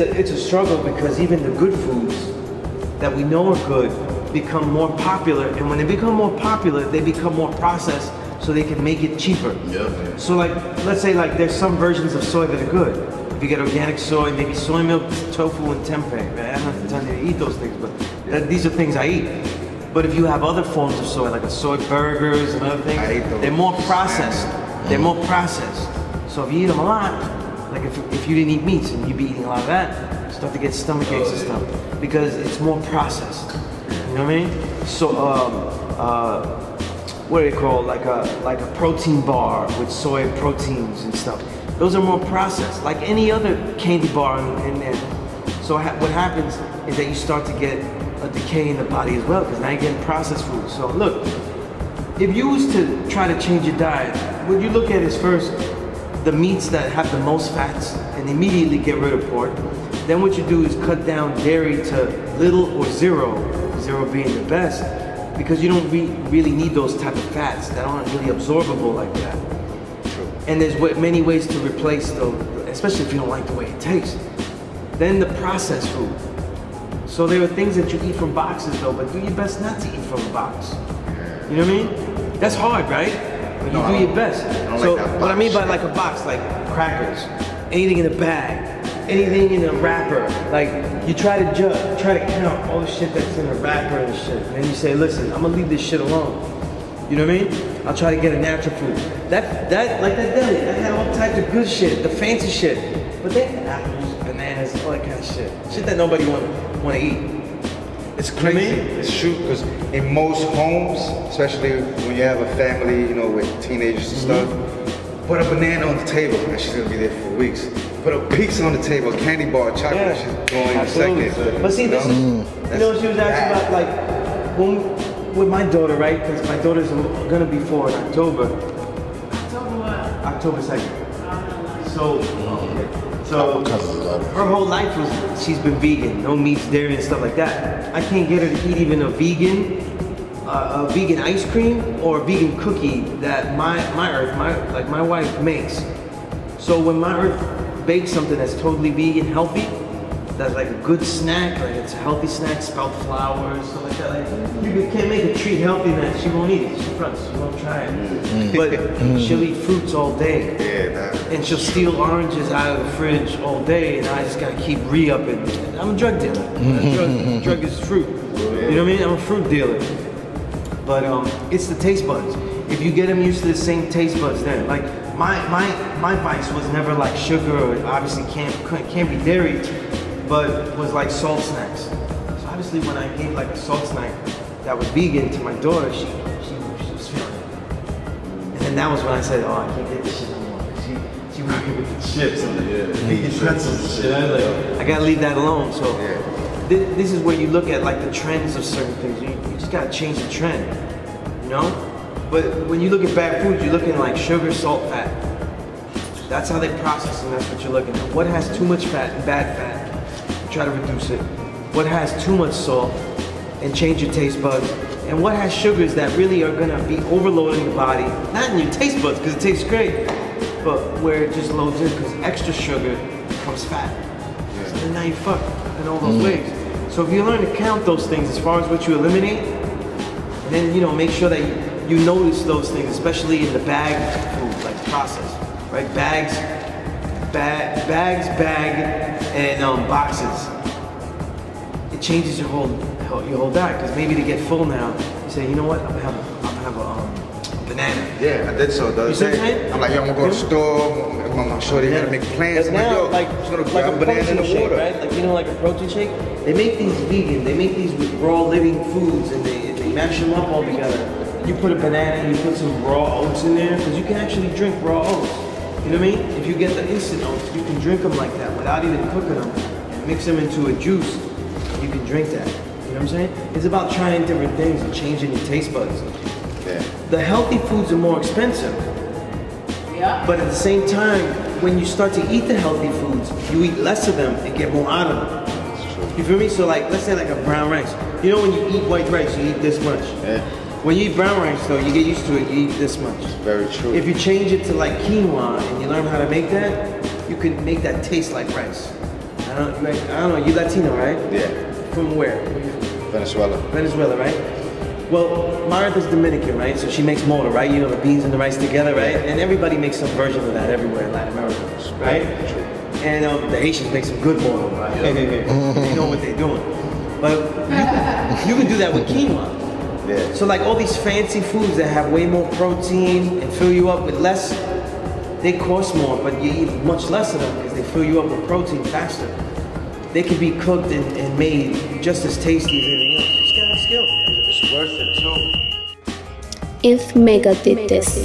It's a struggle because even the good foods that we know are good become more popular, and when they become more popular, they become more processed so they can make it cheaper. Yeah. So like, let's say like there's some versions of soy that are good. If you get organic soy, maybe soy milk, tofu, and tempeh. Man, I don't have to tell you to eat those things, but these are things I eat. But if you have other forms of soy, like a soy burgers and other things, they're more processed. They're more processed. So if you eat them a lot, like if you didn't eat meats and you'd be eating a lot of that, you start to get stomach aches and stuff because it's more processed. You know what I mean? So what do they call it? Like a protein bar with soy proteins and stuff. Those are more processed, like any other candy bar in there. So what happens is that you start to get a decay in the body as well, because now you're getting processed food. So look, if you was to try to change your diet, what you look at is first the meats that have the most fats and immediately get rid of pork. Then what you do is cut down dairy to little or zero, zero being the best, because you don't really need those type of fats that aren't really absorbable like that. True. And there's many ways to replace those, especially if you don't like the way it tastes. Then the processed food. So there are things that you eat from boxes though, but do your best not to eat from a box. You know what I mean? That's hard, right? But you do your best. So what I mean by like a box, like crackers, anything in a bag, anything in a wrapper. Like you try to count all the shit that's in a wrapper and shit. And then you say, listen, I'm gonna leave this shit alone. You know what I mean? I'll try to get a natural food. That like that deli, that had all types of good shit, the fancy shit. But they had apples, bananas, all that kind of shit. Shit that nobody wanna eat. It's crazy. It's true, because in most homes, especially when you have a family, you know, with teenagers and stuff, put a banana on the table and she's gonna be there for weeks. Put a pizza on the table, a candy bar, chocolate, she's going in a second. But see, this is, you know, she was asking about like, with my daughter, right? Because my daughter's gonna be 4 in October. October what? October 2nd. So her whole life she's been vegan, no meats, dairy, and stuff like that. I can't get her to eat even a vegan ice cream or a vegan cookie that my wife makes. So when my Earth bakes something that's totally vegan, healthy, that's like a good snack, like it's a healthy snack, spelt flour, stuff like that. Like you can't make a treat healthy that she won't eat it. She won't try it. But she'll eat fruits all day. And she'll steal oranges out of the fridge all day, and I just gotta keep re-upping. I'm a drug dealer. Drug is fruit. You know what I mean? I'm a fruit dealer. But it's the taste buds. If you get them used to the same taste buds, then like my vice was never like sugar, or obviously can't be dairy, but was like salt snacks. So obviously when I gave like a salt snack that was vegan to my daughter, she was feeling it. And then that was when I said, oh, I can't get this shit no more. She working with the chips and the vegan pretzels and shit. I gotta leave that alone. So this is where you look at like the trends of certain things. You just gotta change the trend, you know? But when you look at bad foods, you're looking at like sugar, salt, fat. That's how they process, and that's what you're looking at. What has too much fat and bad fat? Try to reduce it. What has too much salt, and change your taste buds. And what has sugars that really are gonna be overloading your body, not in your taste buds because it tastes great, but where it just loads in because extra sugar becomes fat. So then now you're fucked in all those ways. So if you learn to count those things as far as what you eliminate, then you know make sure that you notice those things, especially in the bag food, like processed, right? Bag, and boxes. It changes your whole diet, because maybe to get full now, you say, you know what, I'm gonna have a banana. Yeah, I did so the other day. I'm like, yo, I'm gonna go to the store. I'm sure they gotta make plans. But now, I'm just gonna grab a banana in the shake, water. right? Like you know, like a protein shake. They make these vegan. They make these with raw living foods, and they mash them up all together. You put a banana, you put some raw oats in there, because you can actually drink raw oats. You know what I mean? If you get the instant oats, you can drink them like that without even cooking them, and mix them into a juice. You can drink that. You know what I'm saying? It's about trying different things and changing your taste buds. Yeah. The healthy foods are more expensive. Yeah. But at the same time, when you start to eat the healthy foods, you eat less of them and get more out of them. That's true. You feel me? So like, let's say like a brown rice. You know when you eat white rice, you eat this much. Yeah. When you eat brown rice though, you get used to it, you eat this much. Very true. If you change it to like quinoa and you learn how to make that, you can make that taste like rice. I don't know, you Latino, right? Yeah. From where? Venezuela. Venezuela, right? Well, Martha's Dominican, right? So she makes mole, right? You know, the beans and the rice together, right? And everybody makes some version of that everywhere in Latin America, right? And the Haitians make some good mole, right? They know what they're doing. But you can do that with quinoa. Yeah. So like all these fancy foods that have way more protein and fill you up with less, they cost more, but you eat much less of them because they fill you up with protein faster. They can be cooked and made just as tasty as anything else. You just gotta have skill. It's worth it too. If Mega did this.